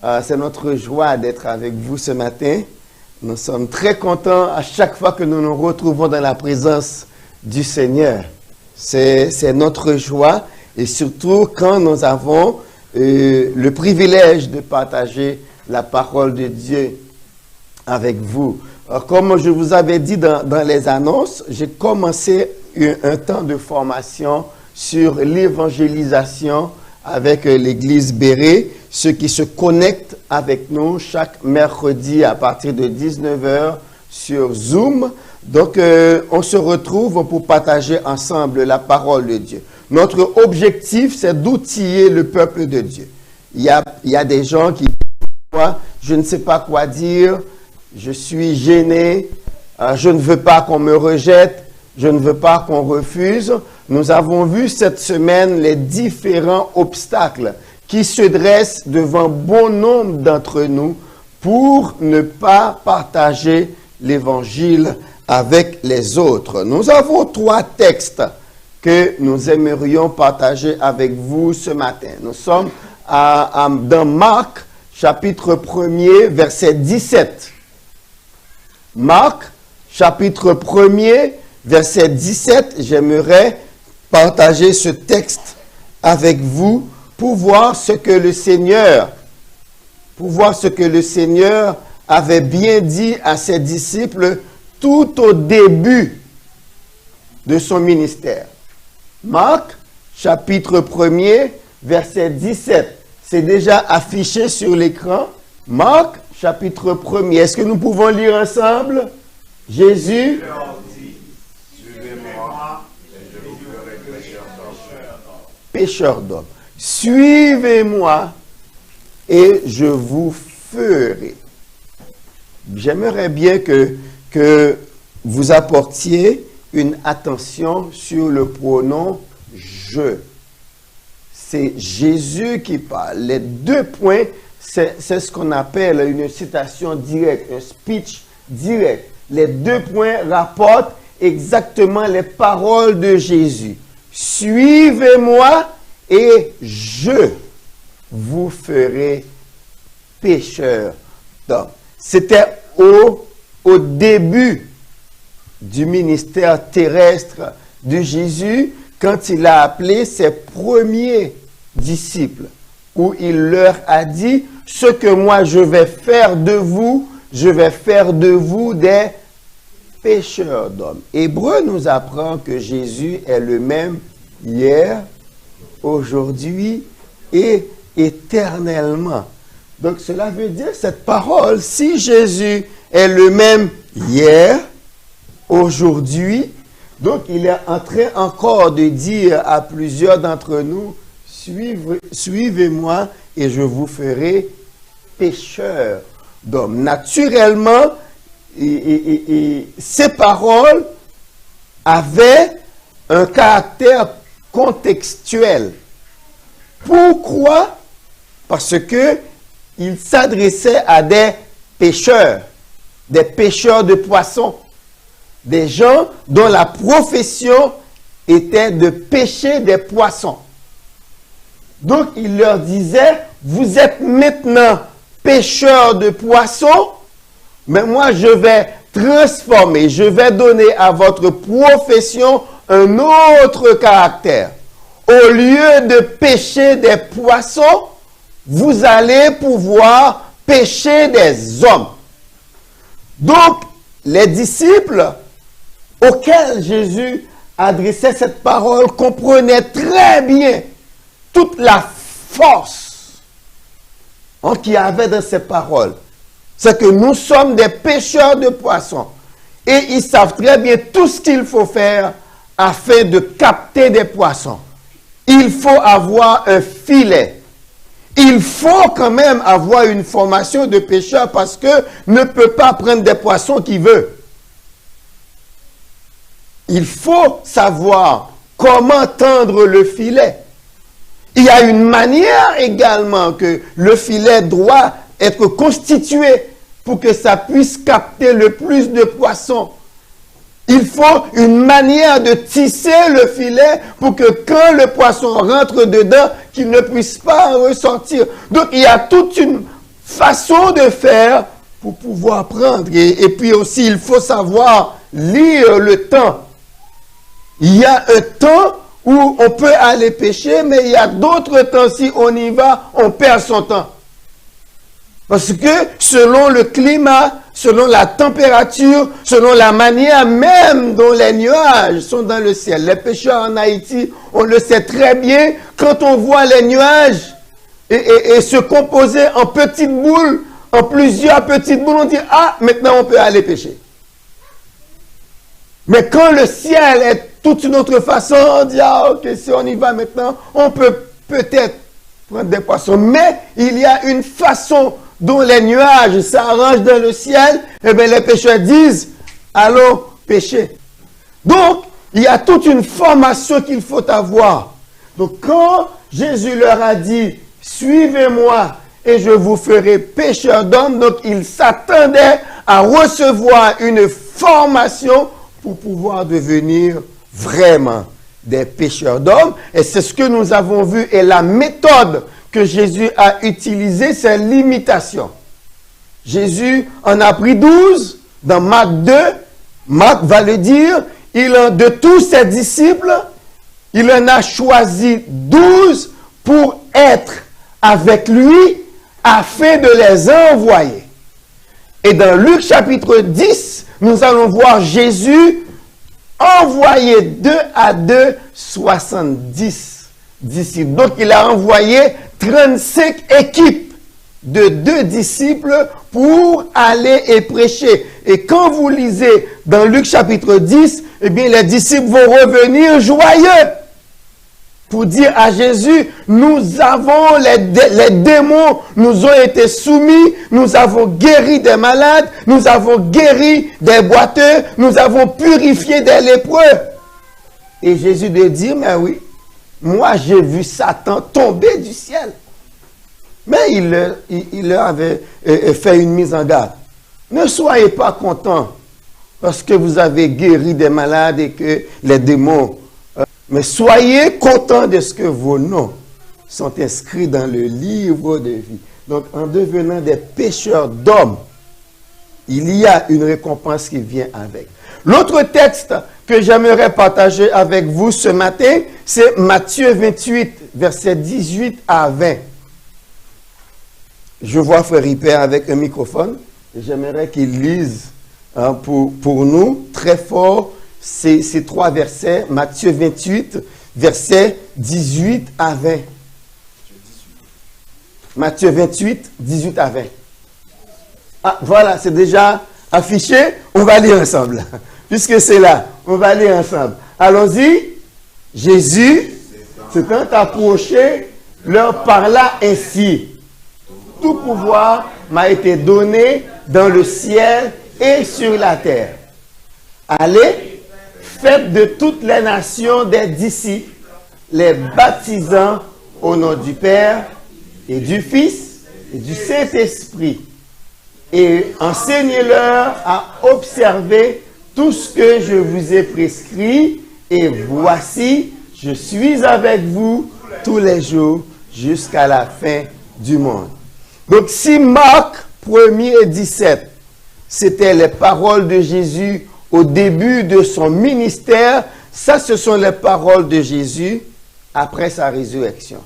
C'est notre joie d'être avec vous ce matin. Nous sommes très contents à chaque fois que nous nous retrouvons dans la présence du Seigneur. C'est notre joie et surtout quand nous avons le privilège de partager la parole de Dieu avec vous. Comme je vous avais dit dans les annonces, j'ai commencé un temps de formation sur l'évangélisation avec l'église Béret, ceux qui se connectent avec nous chaque mercredi à partir de 19h sur Zoom. Donc, on se retrouve pour partager ensemble la parole de Dieu. Notre objectif, c'est d'outiller le peuple de Dieu. Il y a des gens qui disent, je ne sais pas quoi dire, je suis gêné, je ne veux pas qu'on me rejette, je ne veux pas qu'on refuse. Nous avons vu cette semaine les différents obstacles qui se dressent devant bon nombre d'entre nous pour ne pas partager l'évangile avec les autres. Nous avons 3 textes que nous aimerions partager avec vous ce matin. Nous sommes dans Marc, chapitre 1er, verset 17. Marc, chapitre 1er, verset 17, j'aimerais partager ce texte avec vous pour voir ce que le Seigneur avait bien dit à ses disciples tout au début de son ministère. Marc, chapitre 1er, verset 17. C'est déjà affiché sur l'écran. Marc, chapitre 1er. Est-ce que nous pouvons lire ensemble? Jésus pécheur d'hommes. Suivez-moi et je vous ferai. J'aimerais bien que vous apportiez une attention sur le pronom « je ». C'est Jésus qui parle. Les 2 points, c'est ce qu'on appelle une citation directe, un speech direct. Les 2 points rapportent exactement les paroles de Jésus. Suivez-moi et je vous ferai pécheur d'hommes. C'était au début du ministère terrestre de Jésus, quand il a appelé ses premiers disciples, où il leur a dit, ce que moi je vais faire de vous, je vais faire de vous des pécheurs d'hommes. Hébreu nous apprend que Jésus est le même hier, aujourd'hui et éternellement. Donc cela veut dire cette parole, si Jésus est le même hier, aujourd'hui, donc il est en train encore de dire à plusieurs d'entre nous, suivez-moi et je vous ferai pécheurs d'hommes. Naturellement, ces paroles avaient un caractère contextuel. Pourquoi? Parce que il s'adressait à des pêcheurs de poissons, des gens dont la profession était de pêcher des poissons. Donc il leur disait, vous êtes maintenant pêcheurs de poissons, mais moi je vais transformer, je vais donner à votre profession un autre caractère. Au lieu de pêcher des poissons, vous allez pouvoir pêcher des hommes. Donc, les disciples auxquels Jésus adressait cette parole comprenaient très bien toute la force qu'il y avait dans ces paroles. C'est que nous sommes des pêcheurs de poissons. Et ils savent très bien tout ce qu'il faut faire afin de capter des poissons. Il faut avoir un filet. Il faut quand même avoir une formation de pêcheur parce que ne peut pas prendre des poissons qu'il veut. Il faut savoir comment tendre le filet. Il y a une manière également que le filet doit être constitué pour que ça puisse capter le plus de poissons. Il faut une manière de tisser le filet pour que quand le poisson rentre dedans, qu'il ne puisse pas ressortir. Donc il y a toute une façon de faire pour pouvoir prendre. Et puis aussi, il faut savoir lire le temps. Il y a un temps où on peut aller pêcher, mais il y a d'autres temps, si on y va, on perd son temps. Parce que selon le climat, selon la température, selon la manière même dont les nuages sont dans le ciel. Les pêcheurs en Haïti, on le sait très bien, quand on voit les nuages et se composer en petites boules, en plusieurs petites boules, on dit, ah, maintenant on peut aller pêcher. Mais quand le ciel est toute une autre façon, on dit, ah, ok, si on y va maintenant, on peut peut-être prendre des poissons. Mais il y a une façon dont les nuages s'arrangent dans le ciel, et bien les pêcheurs disent, allons pêcher. Donc, il y a toute une formation qu'il faut avoir. Donc, quand Jésus leur a dit, suivez-moi et je vous ferai pêcheurs d'hommes, donc ils s'attendaient à recevoir une formation pour pouvoir devenir vraiment des pêcheurs d'hommes. Et c'est ce que nous avons vu. Et la méthode que Jésus a utilisée, c'est l'imitation. Jésus en a pris 12 dans Marc 2. Marc va le dire. De tous ses disciples, il en a choisi 12 pour être avec lui afin de les envoyer. Et dans Luc chapitre 10, nous allons voir Jésus envoyer 2 à 2, 70 disciples. Donc il a envoyé 35 équipes de 2 disciples pour aller et prêcher. Et quand vous lisez dans Luc chapitre 10, eh bien les disciples vont revenir joyeux pour dire à Jésus, nous avons les démons, nous ont été soumis, nous avons guéri des malades, nous avons guéri des boiteux, nous avons purifié des lépreux. Et Jésus de dire, mais oui, moi j'ai vu Satan tomber du ciel. Mais il leur avait fait une mise en garde. Ne soyez pas contents parce que vous avez guéri des malades et que les démons... mais soyez contents de ce que vos noms sont inscrits dans le livre de vie. Donc, en devenant des pêcheurs d'hommes, il y a une récompense qui vient avec. L'autre texte que j'aimerais partager avec vous ce matin, c'est Matthieu 28, versets 18 à 20. Je vois Frère Ripper avec un microphone. J'aimerais qu'il lise pour nous très fort ces 3 versets. Matthieu 28, versets 18 à 20. Matthieu 28, 18 à 20. Ah, voilà, c'est déjà affiché. On va lire ensemble. Puisque c'est là, on va lire ensemble. Allons-y. Jésus, s'étant approché, leur parla ainsi. Tout pouvoir m'a été donné dans le ciel et sur la terre. Allez, faites de toutes les nations des disciples, les baptisant au nom du Père et du Fils et du Saint-Esprit. Et enseignez-leur à observer tout ce que je vous ai prescrit. Et voici, je suis avec vous tous les jours jusqu'à la fin du monde. Donc, si Marc 1er et 17, c'était les paroles de Jésus au début de son ministère, ça, ce sont les paroles de Jésus après sa résurrection,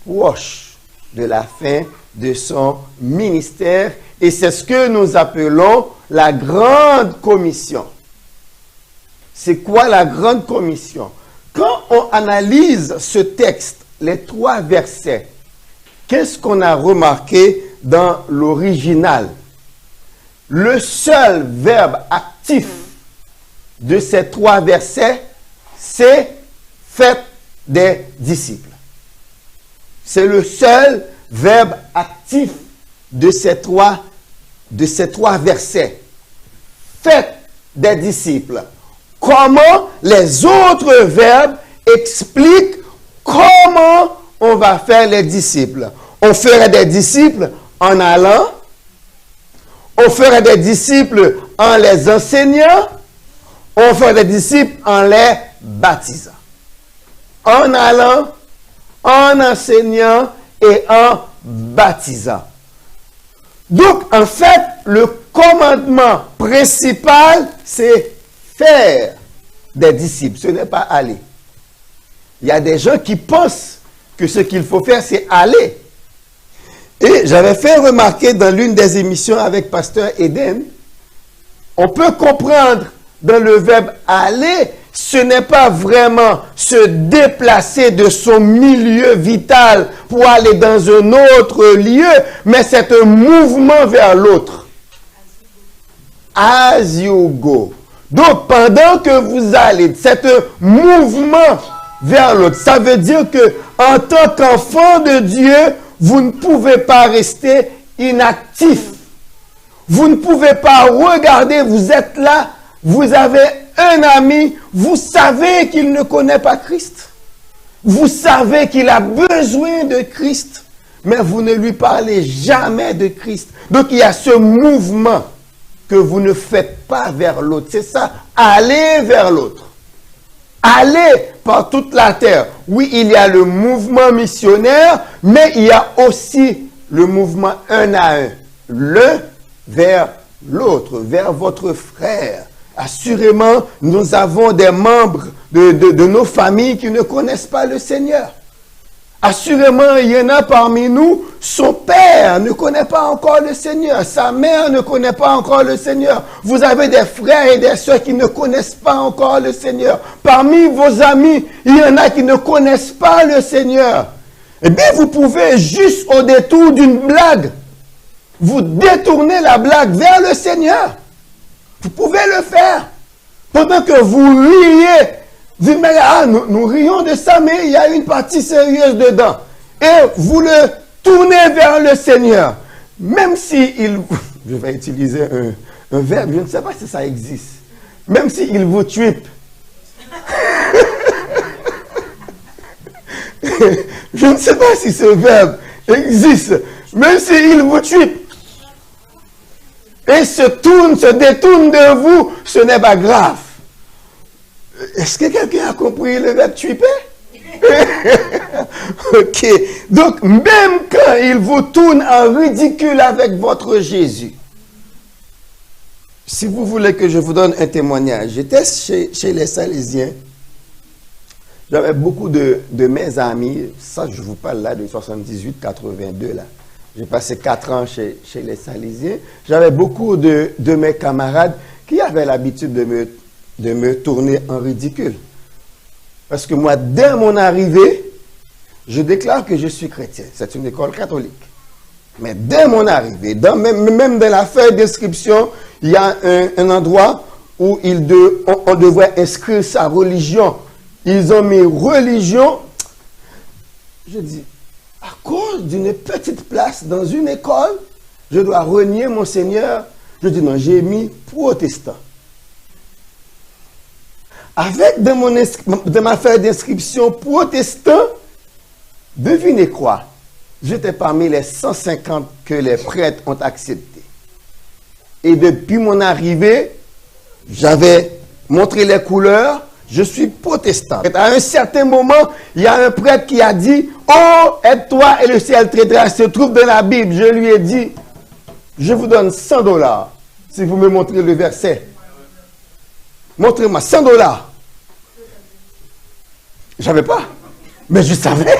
proche de la fin de son ministère. Et c'est ce que nous appelons la grande commission. C'est quoi la grande commission? Quand on analyse ce texte, les 3 versets, qu'est-ce qu'on a remarqué dans l'original? Le seul verbe actif de ces 3 versets, c'est « faites des disciples ». C'est le seul verbe actif de ces 3 versets. « Faites des disciples ». Comment les autres verbes expliquent comment on va faire les disciples. On ferait des disciples en allant, on ferait des disciples en les enseignant, on ferait des disciples en les baptisant. En allant, en enseignant et en baptisant. Donc, en fait, le commandement principal, c'est faire des disciples. Ce n'est pas aller. Il y a des gens qui pensent que ce qu'il faut faire, c'est aller. Et j'avais fait remarquer dans l'une des émissions avec Pasteur Eden, on peut comprendre dans le verbe aller, ce n'est pas vraiment se déplacer de son milieu vital pour aller dans un autre lieu, mais c'est un mouvement vers l'autre. As you go. Donc, pendant que vous allez, c'est un mouvement vers l'autre. Ça veut dire que, en tant qu'enfant de Dieu, vous ne pouvez pas rester inactif. Vous ne pouvez pas regarder, vous êtes là, vous avez un ami, vous savez qu'il ne connaît pas Christ. Vous savez qu'il a besoin de Christ, mais vous ne lui parlez jamais de Christ. Donc il y a ce mouvement que vous ne faites pas vers l'autre. C'est ça, aller vers l'autre. Aller par toute la terre. Oui, il y a le mouvement missionnaire, mais il y a aussi le mouvement un à un. L'un vers l'autre, vers votre frère. Assurément, nous avons des membres de nos familles qui ne connaissent pas le Seigneur. Assurément, il y en a parmi nous, son père ne connaît pas encore le Seigneur, sa mère ne connaît pas encore le Seigneur. Vous avez des frères et des sœurs qui ne connaissent pas encore le Seigneur. Parmi vos amis, il y en a qui ne connaissent pas le Seigneur. Eh bien, vous pouvez, juste au détour d'une blague, vous détourner la blague vers le Seigneur. Vous pouvez le faire. Pendant que vous riez, vous dites, mais nous rions de ça, mais il y a une partie sérieuse dedans. Et vous le tournez vers le Seigneur. Même si je vais utiliser un verbe, je ne sais pas si ça existe. Même s'il vous tripe. Je ne sais pas si ce verbe existe. Même s'il vous tripe. Et se détourne de vous, ce n'est pas grave. Est-ce que quelqu'un a compris le verbe triper? Ok. Donc, même quand il vous tourne en ridicule avec votre Jésus, si vous voulez que je vous donne un témoignage, j'étais chez les Salésiens. J'avais beaucoup de mes amis, ça je vous parle là de 78-82 là. J'ai passé 4 ans chez les Salésiens. J'avais beaucoup de mes camarades qui avaient l'habitude de me tourner en ridicule. Parce que moi, dès mon arrivée, je déclare que je suis chrétien. C'est une école catholique. Mais dès mon arrivée, même dans la feuille d'inscription, il y a un endroit où on devrait inscrire sa religion. Ils ont mis religion. Je dis, à cause d'une petite place dans une école, je dois renier mon Seigneur. Je dis non, j'ai mis protestant. Avec de ma feuille d'inscription protestant, devinez quoi? J'étais parmi les 150 que les prêtres ont acceptés. Et depuis mon arrivée, j'avais montré les couleurs. Je suis protestant. À un certain moment, il y a un prêtre qui a dit, « Oh, aide-toi et le ciel t'aidera » se trouve dans la Bible. Je lui ai dit, « Je vous donne $100 si vous me montrez le verset. Montrez-moi $100. » J'avais pas, mais je savais.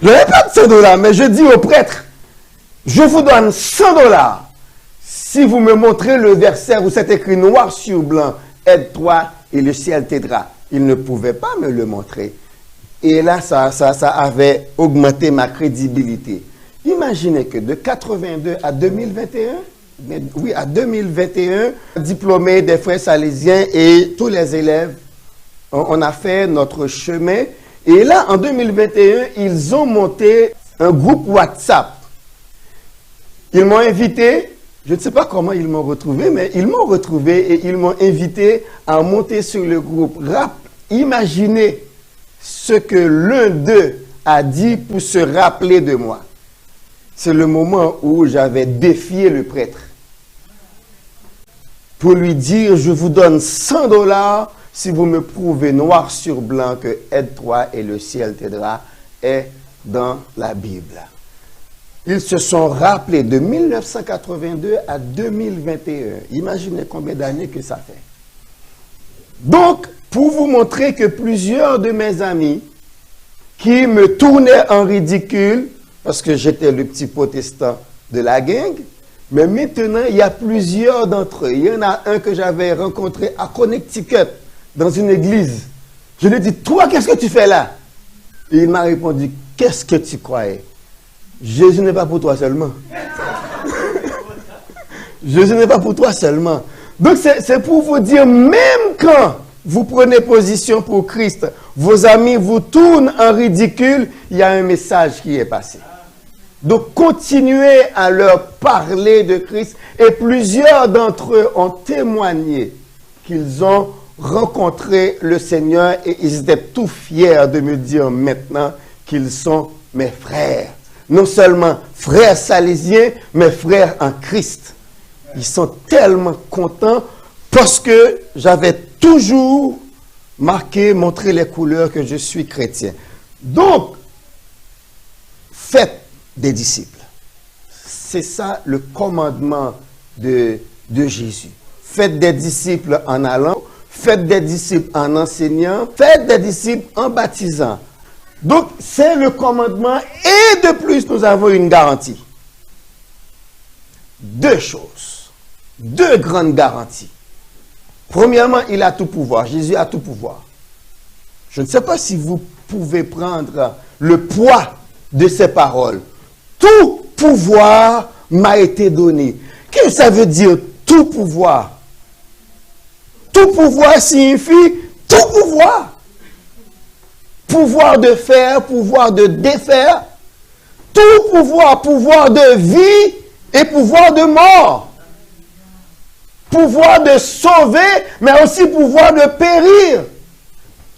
Je n'avais pas de $100, mais je dis au prêtre, « Je vous donne $100 si vous me montrez le verset où c'est écrit noir sur blanc, aide-toi et le ciel t'aidera. » Il ne pouvait pas me le montrer. Et là, ça avait augmenté ma crédibilité. Imaginez que de 82 à 2021, oui, à 2021, diplômés des frères salésiens et tous les élèves, on a fait notre chemin. Et là, en 2021, ils ont monté un groupe WhatsApp. Ils m'ont invité. Je ne sais pas comment ils m'ont retrouvé, mais ils m'ont retrouvé et ils m'ont invité à monter sur le groupe. Imaginez ce que l'un d'eux a dit pour se rappeler de moi. C'est le moment où j'avais défié le prêtre. Pour lui dire, je vous donne $100 si vous me prouvez noir sur blanc que aide-toi et le ciel t'aidera est dans la Bible. ils se sont rappelés de 1982 à 2021. Imaginez combien d'années que ça fait. Donc, pour vous montrer que plusieurs de mes amis qui me tournaient en ridicule, parce que j'étais le petit protestant de la gang, mais maintenant, il y a plusieurs d'entre eux. Il y en a un que j'avais rencontré à Connecticut, dans une église. Je lui ai dit, toi, qu'est-ce que tu fais là? Et il m'a répondu, qu'est-ce que tu croyais? Jésus n'est pas pour toi seulement. Jésus n'est pas pour toi seulement. Donc, c'est pour vous dire, même quand vous prenez position pour Christ, vos amis vous tournent en ridicule, il y a un message qui est passé. Donc, continuez à leur parler de Christ. Et plusieurs d'entre eux ont témoigné qu'ils ont rencontré le Seigneur et ils étaient tout fiers de me dire maintenant qu'ils sont mes frères. Non seulement frères salésiens, mais frères en Christ. Ils sont tellement contents parce que j'avais toujours montré les couleurs que je suis chrétien. Donc, faites des disciples. C'est ça le commandement de Jésus. Faites des disciples en allant, faites des disciples en enseignant, faites des disciples en baptisant. Donc, c'est le commandement et de plus, nous avons une garantie. Deux choses, deux grandes garanties. Premièrement, il a tout pouvoir. Jésus a tout pouvoir. Je ne sais pas si vous pouvez prendre le poids de ces paroles. Tout pouvoir m'a été donné. Qu'est-ce que ça veut dire, tout pouvoir? Tout pouvoir signifie tout pouvoir. Pouvoir de faire, pouvoir de défaire. Tout pouvoir, pouvoir de vie et pouvoir de mort. Pouvoir de sauver, mais aussi pouvoir de périr.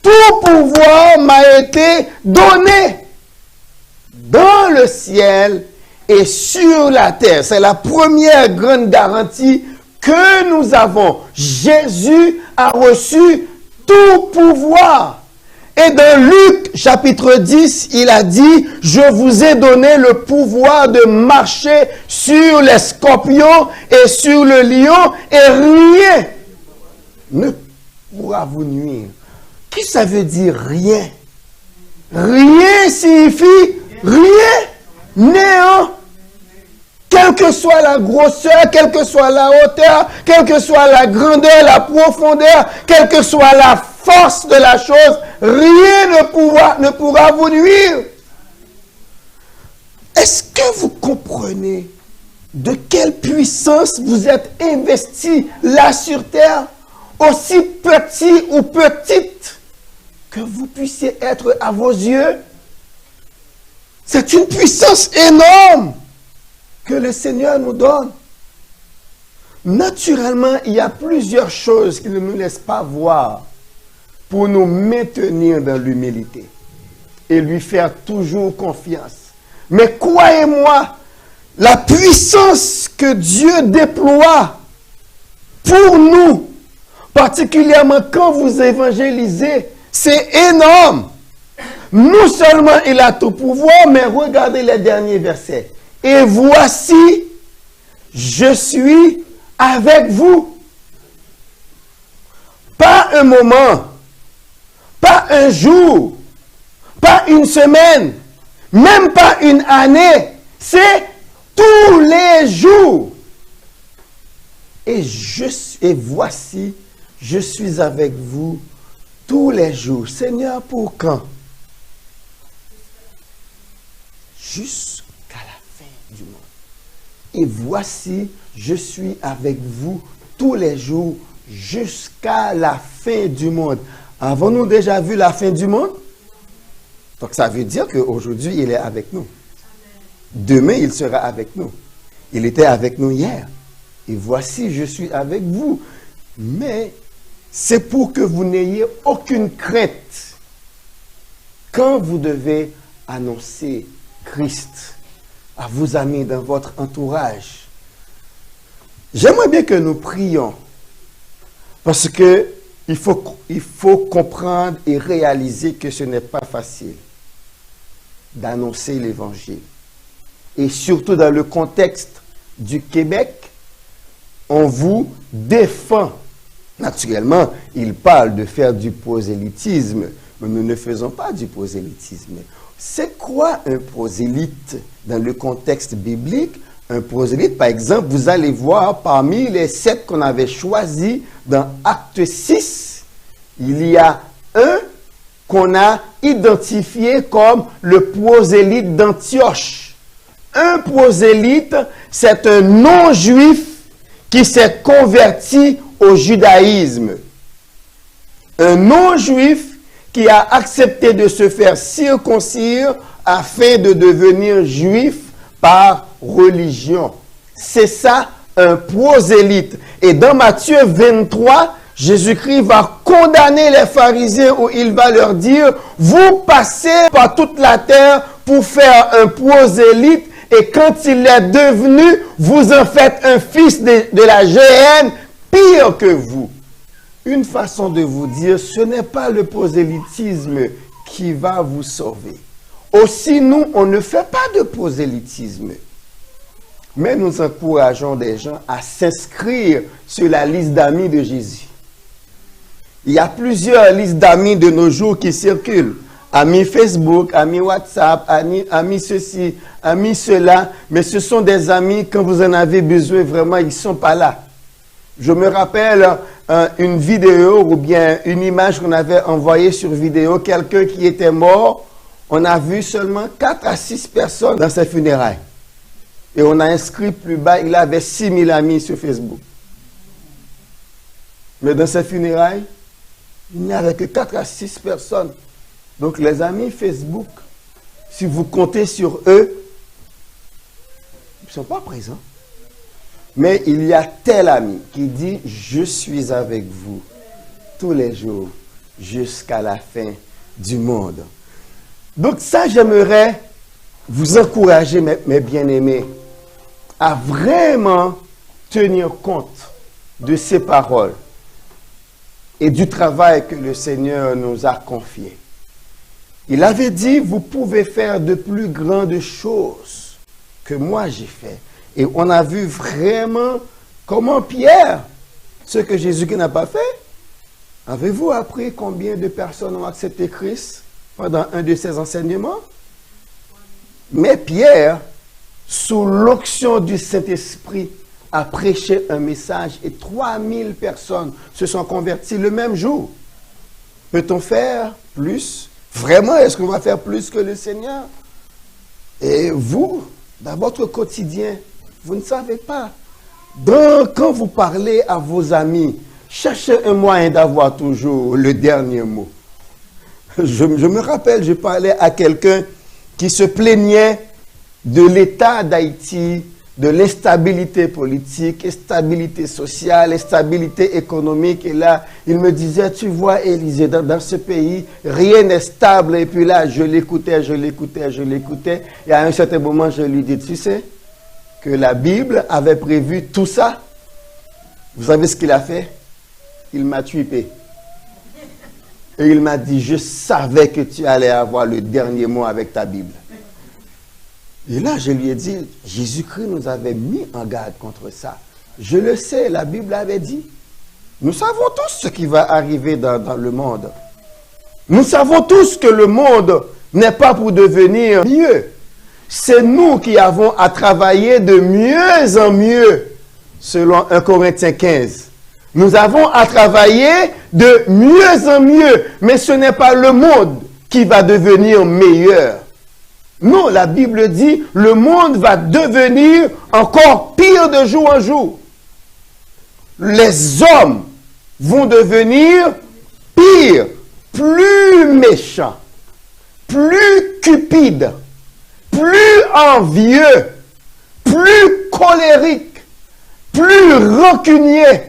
Tout pouvoir m'a été donné dans le ciel et sur la terre. C'est la première grande garantie que nous avons. Jésus a reçu tout pouvoir. Et dans Luc chapitre 10, il a dit, je vous ai donné le pouvoir de marcher sur les scorpions et sur le lion et rien ne pourra vous nuire. Qu'est-ce que ça veut dire rien? Rien signifie rien, néant. Quelle que soit la grosseur, quelle que soit la hauteur, quelle que soit la grandeur, la profondeur, quelle que soit la force de la chose, rien ne pourra vous nuire. Est-ce que vous comprenez de quelle puissance vous êtes investi là sur terre, aussi petit ou petite que vous puissiez être à vos yeux? C'est une puissance énorme que le Seigneur nous donne. Naturellement, il y a plusieurs choses qui ne nous laissent pas voir pour nous maintenir dans l'humilité et lui faire toujours confiance. Mais croyez-moi, la puissance que Dieu déploie pour nous, particulièrement quand vous évangélisez, c'est énorme. Non seulement il a tout pouvoir, mais regardez les derniers versets. Et voici, je suis avec vous. Pas un moment, pas un jour, pas une semaine, même pas une année. C'est tous les jours. Et voici, je suis avec vous tous les jours. Seigneur, pour quand? Jusqu'à la fin du monde. Et voici, je suis avec vous tous les jours jusqu'à la fin du monde. Avons-nous déjà vu la fin du monde? Donc ça veut dire qu'aujourd'hui, il est avec nous. Demain, il sera avec nous. Il était avec nous hier. Et voici, je suis avec vous. Mais c'est pour que vous n'ayez aucune crainte quand vous devez annoncer Christ à vos amis dans votre entourage. J'aimerais bien que nous prions parce que il faut comprendre et réaliser que ce n'est pas facile d'annoncer l'évangile. et surtout dans le contexte du Québec, on vous défend. Naturellement, il parle de faire du prosélytisme, mais nous ne faisons pas du prosélytisme. C'est quoi un prosélyte dans le contexte biblique? Un prosélyte, par exemple, vous allez voir parmi les 7 qu'on avait choisis dans Acte 6, il y a un qu'on a identifié comme le prosélyte d'Antioche. Un prosélyte, c'est un non-juif qui s'est converti au judaïsme. Un non-juif qui a accepté de se faire circoncire afin de devenir juif par religion. C'est ça, un prosélyte. Et dans Matthieu 23, Jésus-Christ va condamner les pharisiens où il va leur dire, vous passez par toute la terre pour faire un prosélyte et quand il est devenu, vous en faites un fils de la géhenne pire que vous. Une façon de vous dire, ce n'est pas le prosélytisme qui va vous sauver. Aussi, nous, on ne fait pas de prosélytisme. Mais nous encourageons des gens à s'inscrire sur la liste d'amis de Jésus. Il y a plusieurs listes d'amis de nos jours qui circulent. Amis Facebook, amis WhatsApp, amis ceci, amis cela. Mais ce sont des amis, quand vous en avez besoin, vraiment, ils ne sont pas là. Je me rappelle une vidéo ou bien une image qu'on avait envoyée sur vidéo, quelqu'un qui était mort. On a vu seulement 4 à 6 personnes dans ses funérailles. Et on a inscrit plus bas, il avait 6000 amis sur Facebook. Mais dans ses funérailles, il n'y avait que 4 à 6 personnes. Donc les amis Facebook, si vous comptez sur eux, ils ne sont pas présents. Mais il y a tel ami qui dit, je suis avec vous tous les jours jusqu'à la fin du monde. Donc ça, j'aimerais vous encourager, mes bien-aimés, à vraiment tenir compte de ces paroles et du travail que le Seigneur nous a confié. Il avait dit, vous pouvez faire de plus grandes choses que moi j'ai fait. Et on a vu vraiment comment Pierre, ce que Jésus-Christ n'a pas fait. Avez-vous appris combien de personnes ont accepté Christ pendant un de ses enseignements? Mais Pierre, sous l'onction du Saint-Esprit, a prêché un message et 3000 personnes se sont converties le même jour. Peut-on faire plus? Vraiment, est-ce qu'on va faire plus que le Seigneur? Et vous, dans votre quotidien, vous ne savez pas. Donc, quand vous parlez à vos amis, cherchez un moyen d'avoir toujours le dernier mot. Je me rappelle, je parlais à quelqu'un qui se plaignait de l'état d'Haïti, de l'instabilité politique, instabilité sociale, instabilité économique. Et là, il me disait, tu vois, Élisée, dans ce pays, rien n'est stable. Et puis là, je l'écoutais. Et à un certain moment, je lui dis, tu sais, que la Bible avait prévu tout ça. Vous savez ce qu'il a fait? Il m'a tué. Et il m'a dit, je savais que tu allais avoir le dernier mot avec ta Bible. Et là, je lui ai dit, Jésus-Christ nous avait mis en garde contre ça. Je le sais, la Bible avait dit. Nous savons tous ce qui va arriver dans le monde. Nous savons tous que le monde n'est pas pour devenir mieux. C'est nous qui avons à travailler de mieux en mieux, selon 1 Corinthiens 15. Nous avons à travailler de mieux en mieux, mais ce n'est pas le monde qui va devenir meilleur. Non, la Bible dit, le monde va devenir encore pire de jour en jour. Les hommes vont devenir pires, plus méchants, plus cupides, plus envieux, plus colériques, plus rancuniers,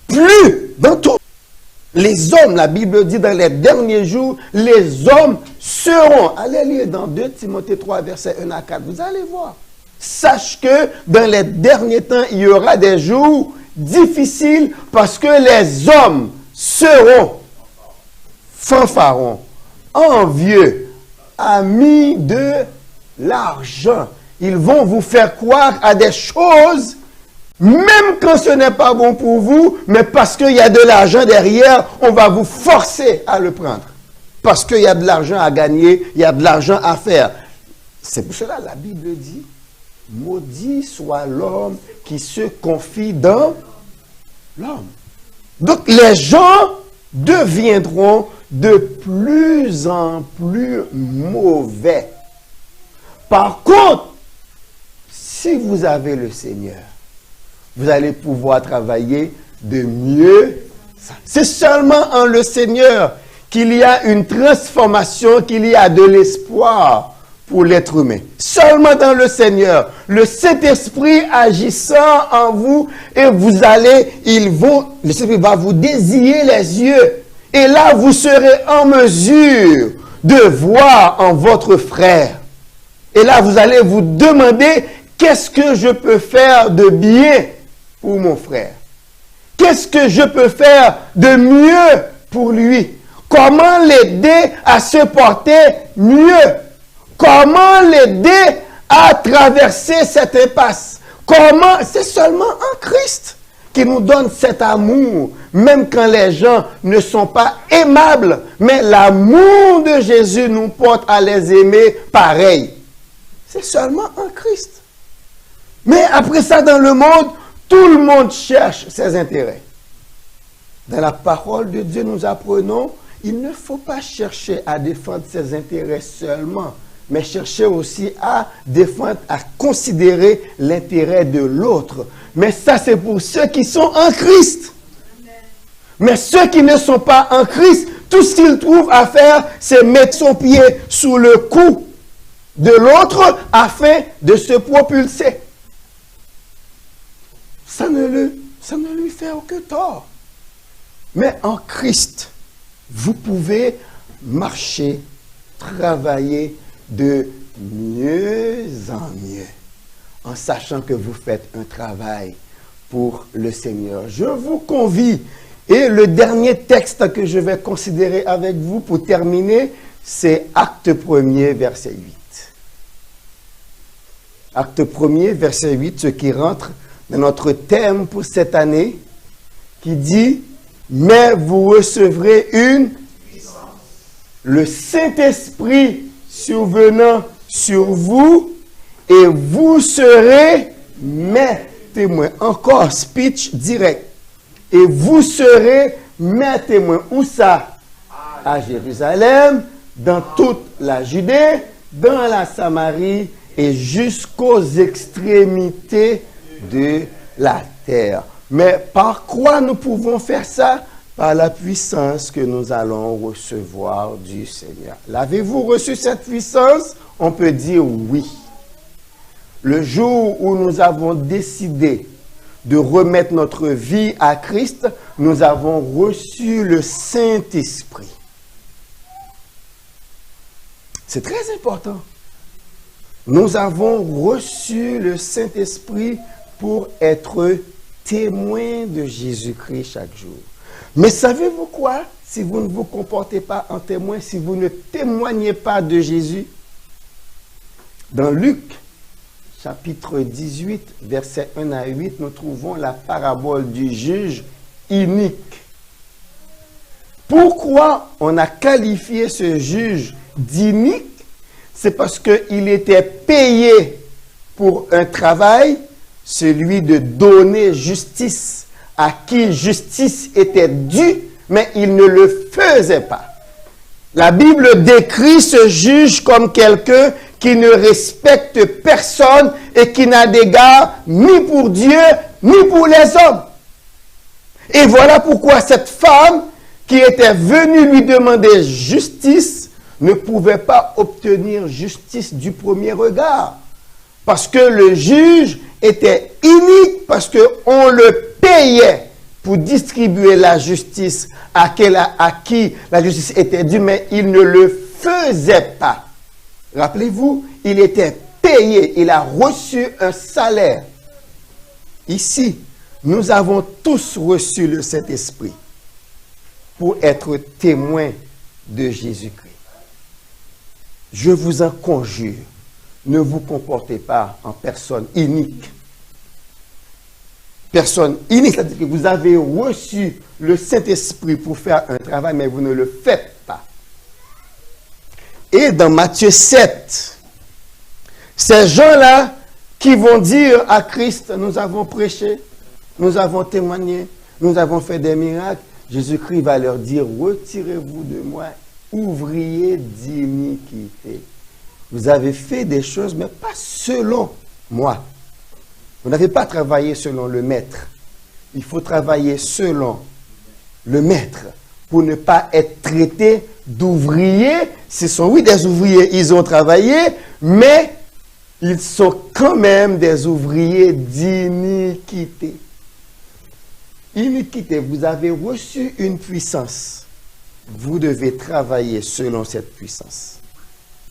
plus dans tout. Les hommes, la Bible dit dans les derniers jours, les hommes seront, allez lire dans 2 Timothée 3, versets 1 à 4, vous allez voir. Sache que dans les derniers temps, il y aura des jours difficiles parce que les hommes seront fanfarons, envieux, amis de l'argent, Ils vont vous faire croire à des choses, même quand ce n'est pas bon pour vous, mais parce qu'il y a de l'argent derrière, on va vous forcer à le prendre. Parce qu'il y a de l'argent à gagner, il y a de l'argent à faire. C'est pour cela que la Bible dit, maudit soit l'homme qui se confie dans l'homme. Donc les gens deviendront de plus en plus mauvais. Par contre, si vous avez le Seigneur, vous allez pouvoir travailler de mieux. C'est seulement en le Seigneur qu'il y a une transformation, qu'il y a de l'espoir pour l'être humain. Seulement dans le Seigneur, le Saint-Esprit agissant en vous, et vous allez, le Saint-Esprit va vous désiller les yeux. Et là, vous serez en mesure de voir en votre frère. Et là, vous allez vous demander, qu'est-ce que je peux faire de bien pour mon frère? Qu'est-ce que je peux faire de mieux pour lui? Comment l'aider à se porter mieux? Comment l'aider à traverser cette impasse? Comment? C'est seulement en Christ qui nous donne cet amour, même quand les gens ne sont pas aimables. Mais l'amour de Jésus nous porte à les aimer pareil. C'est seulement en Christ. Mais après ça, dans le monde, tout le monde cherche ses intérêts. Dans la parole de Dieu, nous apprenons, il ne faut pas chercher à défendre ses intérêts seulement, mais chercher aussi à défendre, à considérer l'intérêt de l'autre. Mais ça, c'est pour ceux qui sont en Christ. Mais ceux qui ne sont pas en Christ, tout ce qu'ils trouvent à faire, c'est mettre son pied sous le cou de l'autre afin de se propulser. Ça ne lui fait aucun tort. Mais en Christ, vous pouvez marcher, travailler de mieux en mieux, en sachant que vous faites un travail pour le Seigneur. Je vous convie, et le dernier texte que je vais considérer avec vous pour terminer, c'est Acte 1er, verset 8. Acte 1er, verset 8, ce qui rentre dans notre thème pour cette année, qui dit « Mais vous recevrez le Saint-Esprit survenant sur vous, et vous serez mes témoins. » Encore speech direct. « Et vous serez mes témoins. » Où ça? À Jérusalem, dans toute la Judée, dans la Samarie et jusqu'aux extrémités de la terre. Mais par quoi nous pouvons faire ça? Par la puissance que nous allons recevoir du Seigneur. L'avez-vous reçu cette puissance? On peut dire oui. Le jour où nous avons décidé de remettre notre vie à Christ, nous avons reçu le Saint-Esprit. C'est très important. Nous avons reçu le Saint-Esprit pour être témoins de Jésus-Christ chaque jour. Mais savez-vous quoi? Si vous ne vous comportez pas en témoin, si vous ne témoignez pas de Jésus, dans Luc, chapitre 18, versets 1 à 8, nous trouvons la parabole du juge inique. Pourquoi on a qualifié ce juge d'inique? C'est parce qu'il était payé pour un travail, celui de donner justice à qui justice était due, mais il ne le faisait pas. La Bible décrit ce juge comme quelqu'un qui ne respecte personne et qui n'a d'égard ni pour Dieu, ni pour les hommes. Et voilà pourquoi cette femme qui était venue lui demander justice ne pouvait pas obtenir justice du premier regard. Parce que le juge était inique, parce qu'on le payait pour distribuer la justice à qui la justice était due, mais il ne le faisait pas. Rappelez-vous, il était payé, il a reçu un salaire. Ici, nous avons tous reçu le Saint-Esprit pour être témoins de Jésus-Christ. Je vous en conjure, ne vous comportez pas en personne unique. Personne unique, c'est-à-dire que vous avez reçu le Saint-Esprit pour faire un travail, mais vous ne le faites pas. Et dans Matthieu 7, ces gens-là qui vont dire à Christ, nous avons prêché, nous avons témoigné, nous avons fait des miracles, Jésus-Christ va leur dire, retirez-vous de moi, ouvriers d'iniquité. Vous avez fait des choses, mais pas selon moi. Vous n'avez pas travaillé selon le maître. Il faut travailler selon le maître pour ne pas être traité d'ouvriers. Ce sont, oui, des ouvriers, ils ont travaillé, mais ils sont quand même des ouvriers d'iniquité. Iniquité, vous avez reçu une puissance. Vous devez travailler selon cette puissance.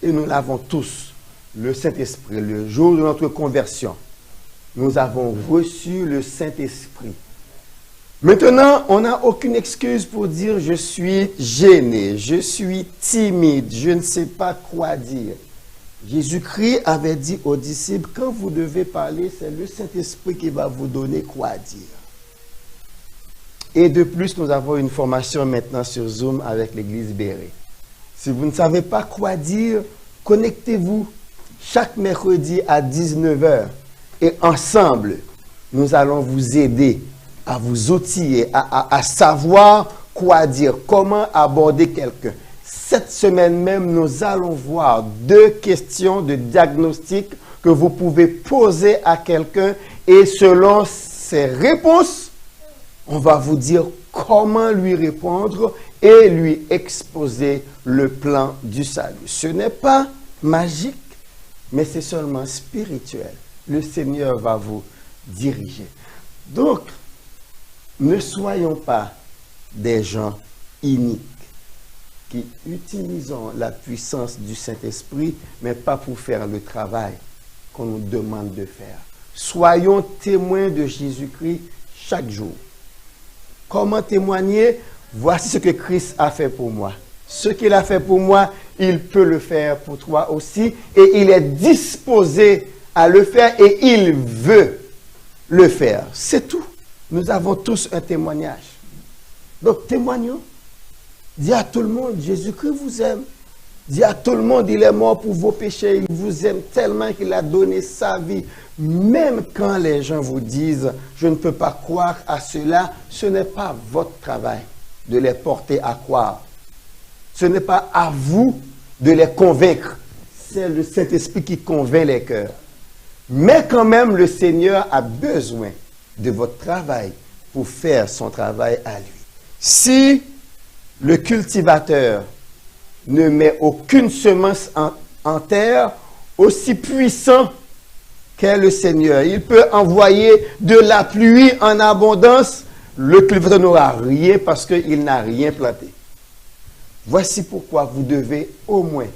Et nous l'avons tous, le Saint-Esprit, le jour de notre conversion. Nous avons reçu le Saint-Esprit. Maintenant, on n'a aucune excuse pour dire je suis gêné, je suis timide, je ne sais pas quoi dire. Jésus-Christ avait dit aux disciples, quand vous devez parler, c'est le Saint-Esprit qui va vous donner quoi dire. Et de plus, nous avons une formation maintenant sur Zoom avec l'église Béret. Si vous ne savez pas quoi dire, connectez-vous chaque mercredi à 19h. Et ensemble, nous allons vous aider à vous outiller, à savoir quoi dire, comment aborder quelqu'un. Cette semaine même, nous allons voir 2 questions de diagnostic que vous pouvez poser à quelqu'un et selon ses réponses, on va vous dire comment lui répondre et lui exposer le plan du salut. Ce n'est pas magique, mais c'est seulement spirituel. Le Seigneur va vous diriger. Donc, ne soyons pas des gens iniques qui utilisons la puissance du Saint-Esprit, mais pas pour faire le travail qu'on nous demande de faire. Soyons témoins de Jésus-Christ chaque jour. Comment témoigner? Voici ce que Christ a fait pour moi. Ce qu'il a fait pour moi, il peut le faire pour toi aussi. Et il est disposé à le faire et il veut le faire. C'est tout. Nous avons tous un témoignage. Donc témoignons. Dis à tout le monde, Jésus-Christ vous aime. Dis à tout le monde, il est mort pour vos péchés. Il vous aime tellement qu'il a donné sa vie. Même quand les gens vous disent, je ne peux pas croire à cela, ce n'est pas votre travail de les porter à croire. Ce n'est pas à vous de les convaincre. C'est le Saint-Esprit qui convainc les cœurs. Mais quand même, le Seigneur a besoin de votre travail pour faire son travail à lui. Si le cultivateur ne met aucune semence en terre, aussi puissant qu'est le Seigneur, il peut envoyer de la pluie en abondance, le cultivateur n'aura rien parce qu'il n'a rien planté. Voici pourquoi vous devez au moins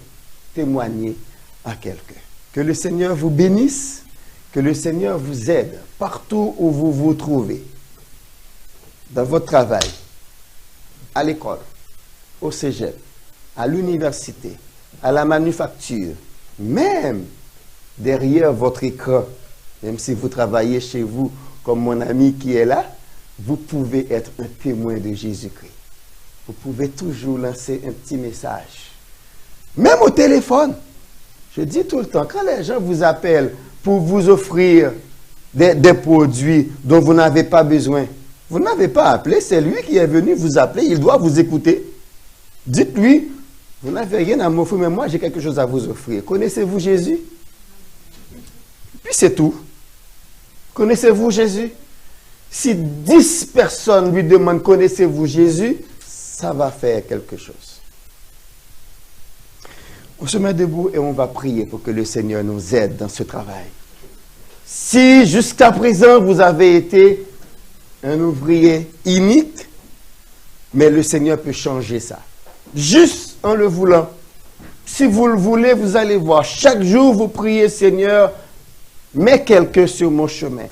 témoigner à quelqu'un. Que le Seigneur vous bénisse, que le Seigneur vous aide partout où vous vous trouvez, dans votre travail, à l'école, au cégep, à l'université, à la manufacture, même derrière votre écran, même si vous travaillez chez vous comme mon ami qui est là, vous pouvez être un témoin de Jésus-Christ. Vous pouvez toujours lancer un petit message. Même au téléphone. Je dis tout le temps, quand les gens vous appellent pour vous offrir des produits dont vous n'avez pas besoin, vous n'avez pas appelé, c'est lui qui est venu vous appeler, il doit vous écouter. Dites-lui, vous n'avez rien à m'offrir, mais moi j'ai quelque chose à vous offrir. Connaissez-vous Jésus? Puis c'est tout. Connaissez-vous Jésus? Si 10 personnes lui demandent, connaissez-vous Jésus? Ça va faire quelque chose. On se met debout et on va prier pour que le Seigneur nous aide dans ce travail. Si jusqu'à présent vous avez été un ouvrier inique, mais le Seigneur peut changer ça. Juste en le voulant. Si vous le voulez, vous allez voir. Chaque jour, vous priez, Seigneur, mets quelqu'un sur mon chemin.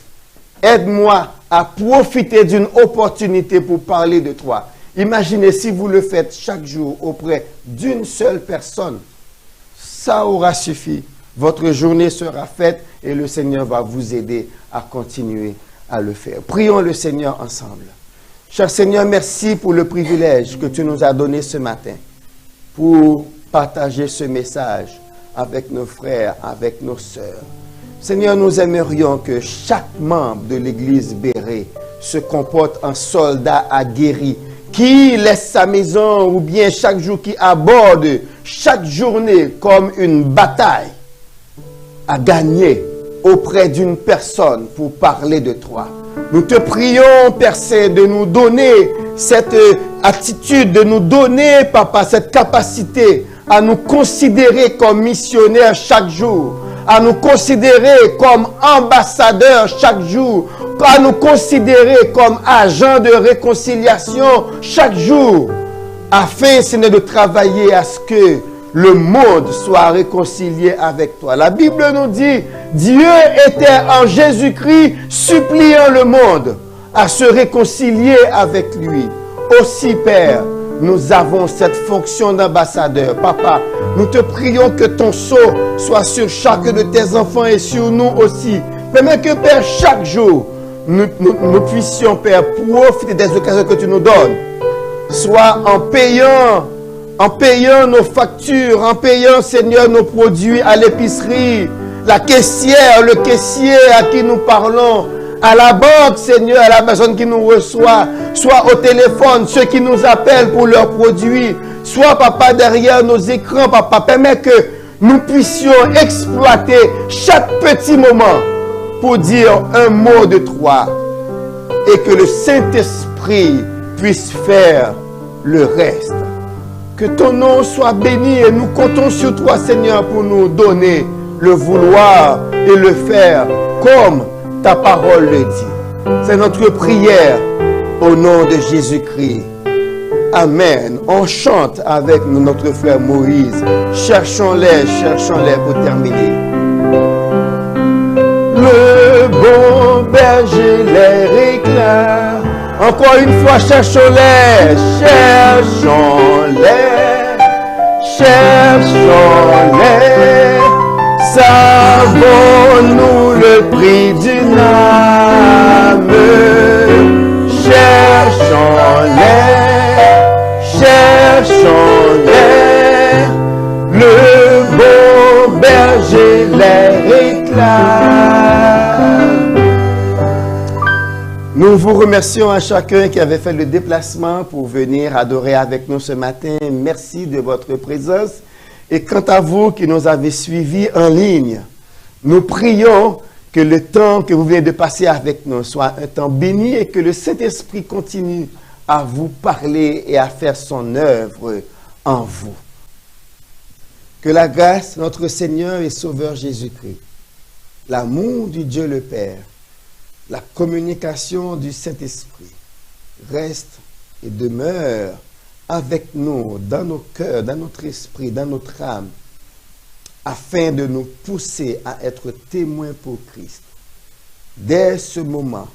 Aide-moi à profiter d'une opportunité pour parler de toi. Imaginez si vous le faites chaque jour auprès d'une seule personne. Ça aura suffi votre journée sera faite et le Seigneur va vous aider à continuer à le faire. Prions le Seigneur ensemble. Cher Seigneur, merci pour le privilège que tu nous as donné ce matin pour partager ce message avec nos frères, avec nos sœurs. Seigneur, nous aimerions que chaque membre de l'Église Béret se comporte en soldat aguerri, qui laisse sa maison ou bien chaque jour qui aborde chaque journée comme une bataille à gagner auprès d'une personne pour parler de toi. Nous te prions, Père Saint, de nous donner cette attitude, de nous donner, Papa, cette capacité à nous considérer comme missionnaires chaque jour, à nous considérer comme ambassadeurs chaque jour, à nous considérer comme agents de réconciliation chaque jour, afin, Seigneur, de travailler à ce que le monde soit réconcilié avec toi. La Bible nous dit, Dieu était en Jésus-Christ suppliant le monde à se réconcilier avec lui. Aussi, Père, nous avons cette fonction d'ambassadeur. Papa, nous te prions que ton sceau soit sur chacun de tes enfants et sur nous aussi. Permets que, Père, chaque jour, nous puissions, Père, profiter des occasions que tu nous donnes. Soit en payant nos factures, en payant, Seigneur, nos produits à l'épicerie, la caissière, le caissier à qui nous parlons, à la banque, Seigneur, à la personne qui nous reçoit, soit au téléphone, ceux qui nous appellent pour leurs produits, soit, Papa, derrière nos écrans, Papa, permets que nous puissions exploiter chaque petit moment pour dire un mot de toi et que le Saint-Esprit puisse faire le reste. Que ton nom soit béni et nous comptons sur toi, Seigneur, pour nous donner le vouloir et le faire comme ta parole le dit. C'est notre prière au nom de Jésus-Christ. Amen. On chante avec notre frère Moïse. Cherchons-les pour terminer. Le bon berger les réclame. Encore une fois, cherchons-les. Savons-nous le prix d'une âme? Cherchons-les, le bon berger les réclame. Nous vous remercions à chacun qui avait fait le déplacement pour venir adorer avec nous ce matin. Merci de votre présence. Et quant à vous qui nous avez suivis en ligne, nous prions que le temps que vous venez de passer avec nous soit un temps béni et que le Saint-Esprit continue à vous parler et à faire son œuvre en vous. Que la grâce de notre Seigneur et Sauveur Jésus-Christ, l'amour du Dieu le Père, la communication du Saint-Esprit reste et demeure avec nous, dans nos cœurs, dans notre esprit, dans notre âme, afin de nous pousser à être témoins pour Christ. Dès ce moment,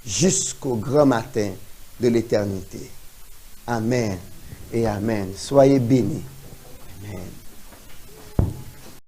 jusqu'au grand matin de l'éternité. Amen et Amen. Soyez bénis. Amen.